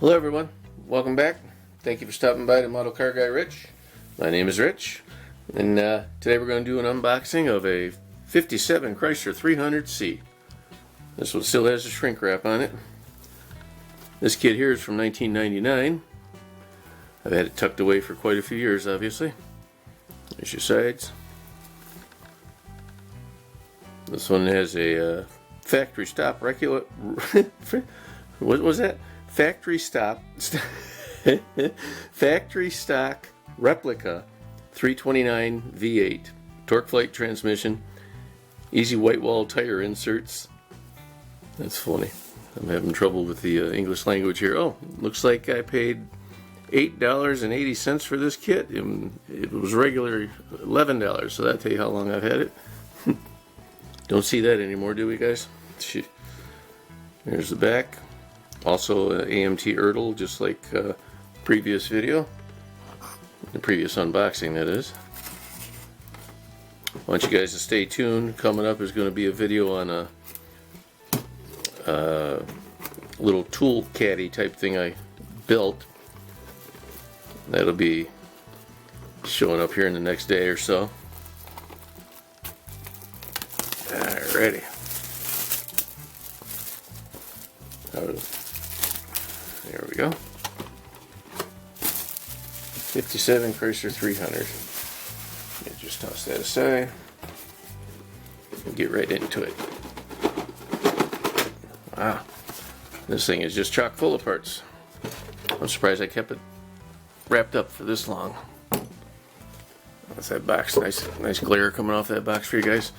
Hello everyone, welcome back. Thank you for stopping by the Model Car Guy Rich. My name is Rich, and today we're going to do an unboxing of a 57 Chrysler 300C. This one still has a shrink wrap on it. This kit here is from 1999. I've had it tucked away for quite a few years, obviously. There's your sides. This one has a factory stop regular. What was that? Factory stock replica 329 V8 torque flight transmission, easy white wall tire inserts. That's funny. I'm having trouble with the English language here. Oh, looks like I paid $8.80 for this kit. It was regular $11, so that'll tell you how long I've had it. Don't see that anymore, do we, guys? There's the back. Also AMT Ertl, just like previous video, the previous unboxing, that is. I want you guys to stay tuned. Coming up is going to be a video on a little tool caddy type thing I built. That'll be showing up here in the next day or so. Alrighty. There we go. 57 Chrysler 300. Let me just toss that aside and get right into it. Wow. This thing is just chock full of parts. I'm surprised I kept it wrapped up for this long. That's that box. Nice glare coming off that box for you guys.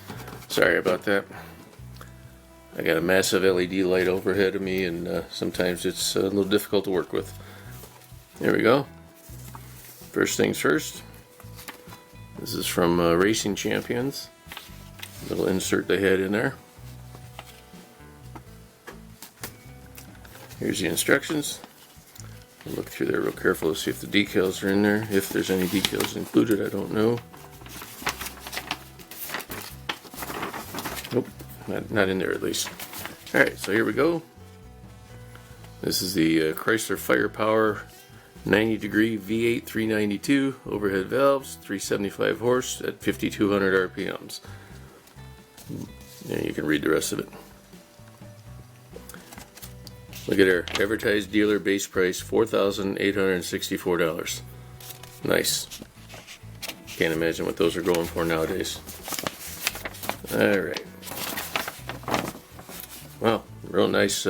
Sorry about that. I got a massive LED light overhead of me, and sometimes it's a little difficult to work with. There we go. First things first. This is from Racing Champions. Little insert they had in there. Here's the instructions. I'll look through there real careful to see if the decals are in there. If there's any decals included, I don't know. Nope. Not in there, at least. Alright, so here we go. This is the Chrysler Firepower 90 degree V8 392 overhead valves, 375 horse at 5200 RPMs. Yeah, you can read the rest of it. Look at our advertised dealer base price, $4,864. Nice. Can't imagine what those are going for nowadays. Alright. Well, real nice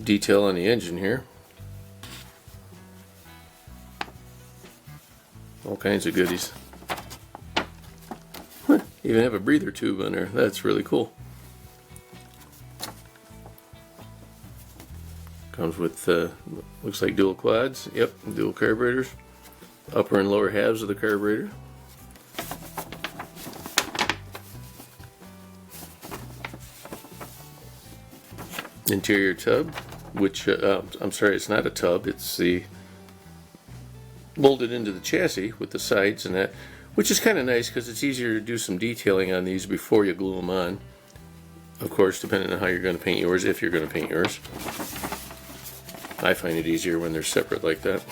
detail on the engine here. All kinds of goodies. Even have a breather tube on there. That's really cool. Comes with, looks like dual quads. Yep, dual carburetors. Upper and lower halves of the carburetor. Interior tub, which I'm sorry, it's not a tub, it's the molded into the chassis with the sides and that, which is kind of nice because it's easier to do some detailing on these before you glue them on. Of course, depending on how you're going to paint yours, if you're going to paint yours. I find it easier when they're separate like that.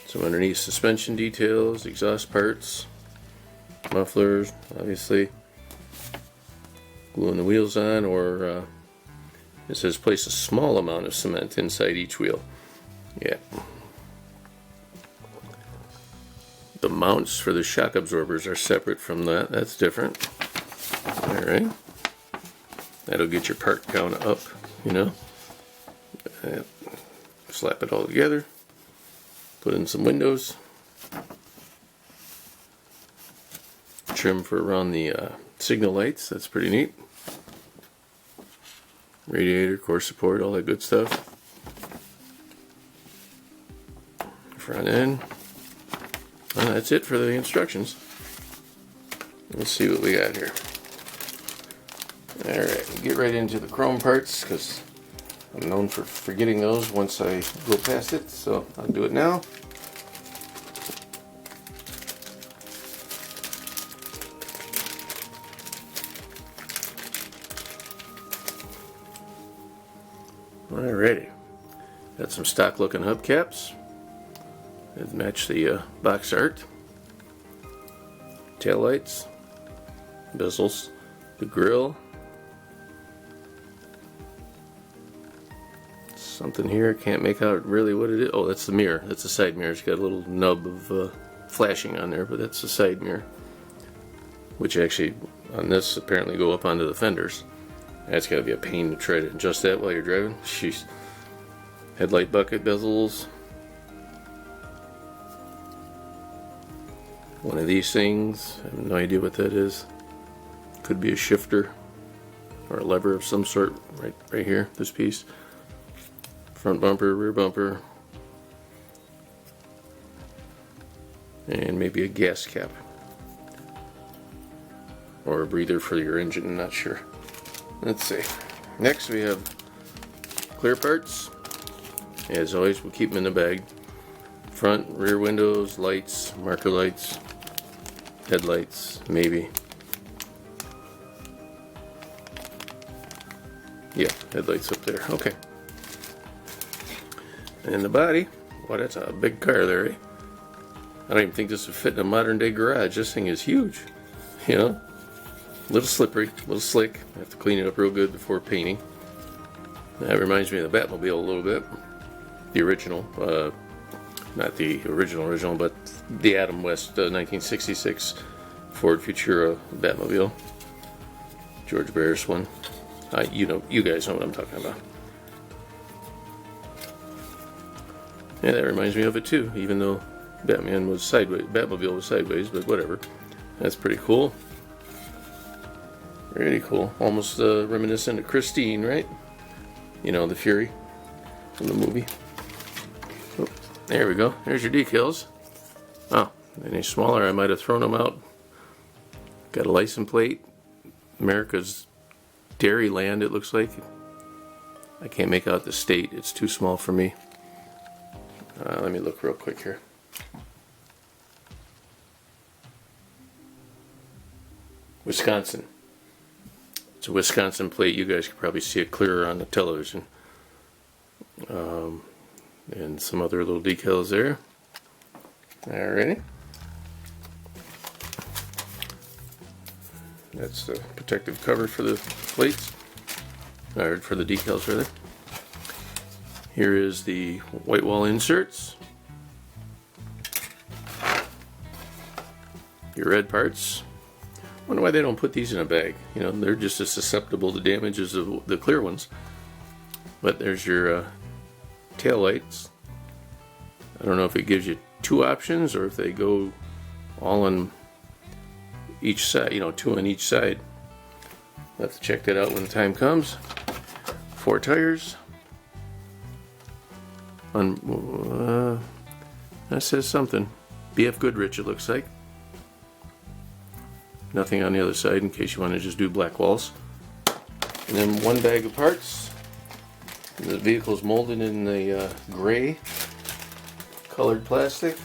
So underneath, suspension details, exhaust parts, mufflers, obviously, gluing the wheels on, or it says place a small amount of cement inside each wheel. Yeah. The mounts for the shock absorbers are separate from that. That's different. Alright. That'll get your part count up, you know. Slap it all together. Put in some windows. Trim for around the signal lights. That's pretty neat. Radiator, core support, all that good stuff. Front end. And that's it for the instructions. Let's see what we got here. Alright, get right into the chrome parts because I'm known for forgetting those once I go past it, so I'll do it now. Alrighty. Got some stock looking hubcaps that match the box art. Taillights, bezels, the grille. Something here, can't make out really what it is. Oh, that's the mirror. That's the side mirror. It's got a little nub of flashing on there, but that's the side mirror. Which actually, on this, apparently go up onto the fenders. That's got to be a pain to try to adjust that while you're driving. Jeez. Headlight bucket bezels. One of these things. I have no idea what that is. Could be a shifter or a lever of some sort. Right here, this piece. Front bumper, rear bumper, and maybe a gas cap or a breather for your engine, I'm not sure. Let's see. Next we have clear parts. As always, we'll keep them in the bag. Front, rear windows, lights, marker lights, headlights, maybe. Yeah, headlights up there. Okay. And the body, well, that's a big car there, eh? I don't even think this would fit in a modern day garage. This thing is huge, you know? A little slippery, a little slick. I have to clean it up real good before painting. That reminds me of the Batmobile a little bit. The original, not the original, but the Adam West 1966 Ford Futura Batmobile. George Barris one. You guys know what I'm talking about. Yeah, that reminds me of it too, even though Batmobile was sideways, but whatever. That's pretty cool. Really cool. Almost reminiscent of Christine, right? You know, the Fury from the movie. Oh, there we go. There's your decals. Oh, any smaller, I might have thrown them out. Got a license plate. America's Dairyland, it looks like. I can't make out the state. It's too small for me. Let me look real quick here. Wisconsin. It's a Wisconsin plate. You guys can probably see it clearer on the television. And some other little decals there. Alrighty. That's the protective cover for the plates. Or for the decals, rather. Here is the white wall inserts. Your red parts. Wonder why they don't put these in a bag. You know, they're just as susceptible to damage as the clear ones. But there's your tail lights. I don't know if it gives you two options or if they go all on each side, you know, two on each side. We'll have to check that out when the time comes. 4 tires. That says something. BF Goodrich, it looks like. Nothing on the other side in case you want to just do black walls. And then 1 bag of parts. The vehicle's molded in the gray colored plastic.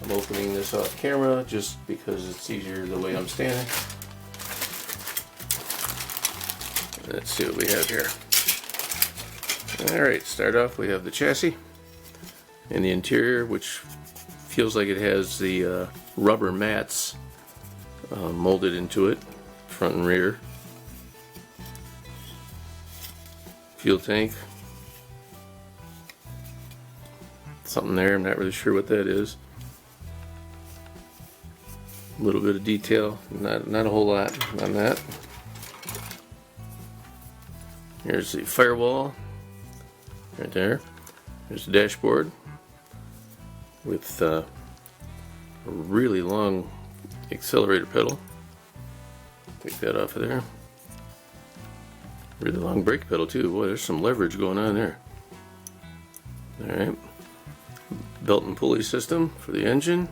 I'm opening this off camera just because it's easier the way I'm standing. Let's see what we have here. Alright, start off we have the chassis and the interior, which feels like it has the rubber mats molded into it, front and rear. Fuel tank. Something there, I'm not really sure what that is. A little bit of detail, not a whole lot on that. Here's the firewall. Right there. There's the dashboard with a really long accelerator pedal. Take that off of there. Really long brake pedal too. Boy, there's some leverage going on there. Alright. Belt and pulley system for the engine.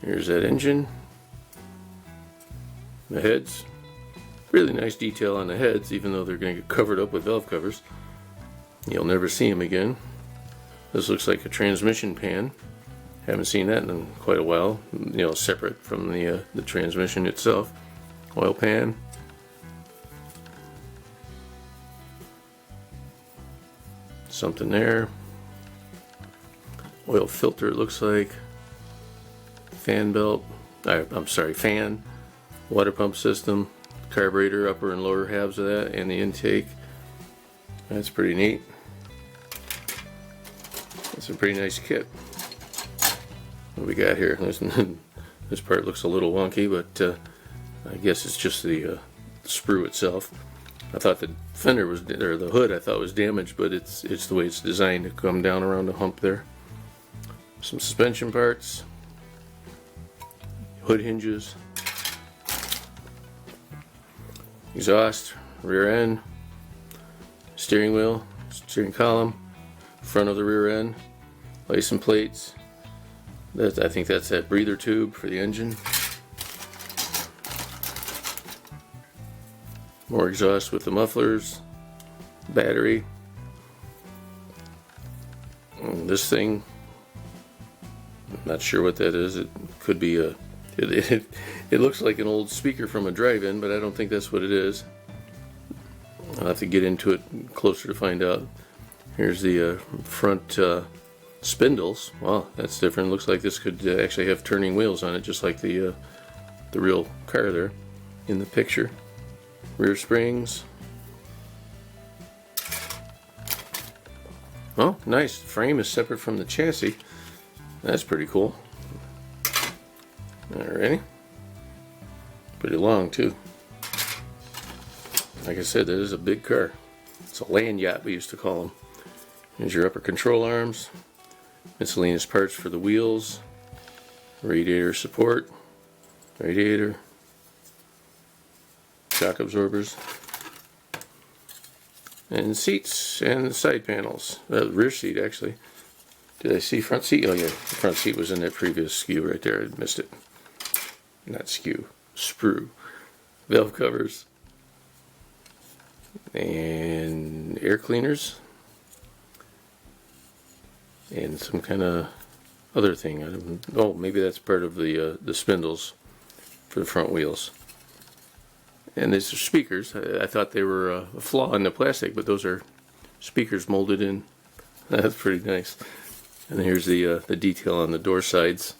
Here's that engine. The heads. Really nice detail on the heads, even though they're going to get covered up with valve covers. You'll never see them again. This looks like a transmission pan. Haven't seen that in quite a while. You know, separate from the transmission itself. Oil pan. something there. Oil filter, it looks like. Fan belt. I'm sorry, fan. Water pump system. Carburetor, upper and lower halves of that, and the intake. That's pretty neat. That's a pretty nice kit. What we got here? This part looks a little wonky, but I guess it's just the sprue itself. I thought the fender was, or the hood I thought was damaged, but it's the way it's designed to come down around the hump there. Some suspension parts, hood hinges, exhaust, rear end, steering wheel, steering column, front of the rear end, license plates. I think that's that breather tube for the engine. More exhaust with the mufflers, battery. And this thing, I'm not sure what that is. It could be a, it looks like an old speaker from a drive-in, but I don't think that's what it is. I'll have to get into it closer to find out. Here's the front spindles. Wow, that's different. Looks like this could actually have turning wheels on it, just like the real car there in the picture. Rear springs. Oh, nice. The frame is separate from the chassis. That's pretty cool. Alrighty. Pretty long too. Like I said, that is a big car. It's a land yacht, we used to call them. Here's your upper control arms. Miscellaneous parts for the wheels. Radiator support. Radiator. Shock absorbers. And seats and side panels. Rear seat, actually. Did I see front seat? Oh yeah, the front seat was in that previous SKU right there. I missed it. Not SKU. Sprue. Valve covers. And air cleaners. And some kind of other thing. I don't, oh, maybe that's part of the spindles for the front wheels. And these are speakers. I thought they were a flaw in the plastic, but those are speakers molded in. That's pretty nice. And here's the detail on the door sides.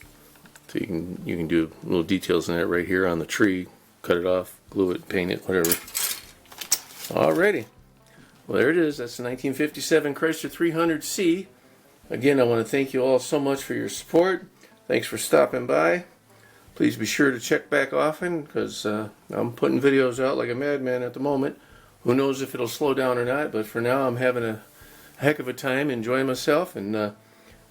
So you can do little details in that right here on the tree. Cut it off, glue it, paint it, whatever. Alrighty. Well, there it is. That's the 1957 Chrysler 300C. Again, I want to thank you all so much for your support. Thanks for stopping by. Please be sure to check back often, because I'm putting videos out like a madman at the moment. Who knows if it'll slow down or not, but for now I'm having a heck of a time enjoying myself, and I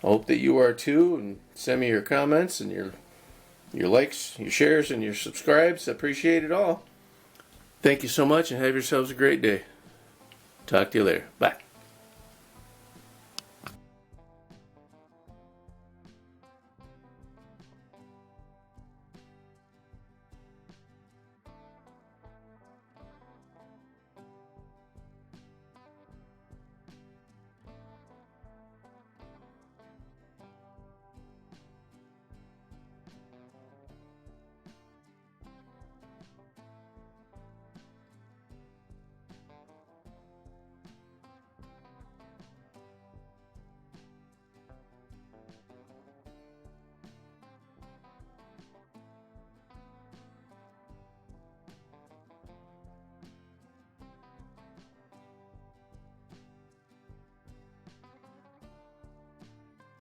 hope that you are too. And send me your comments and your likes, your shares, and your subscribes. I appreciate it all. Thank you so much, and have yourselves a great day. Talk to you later. Bye.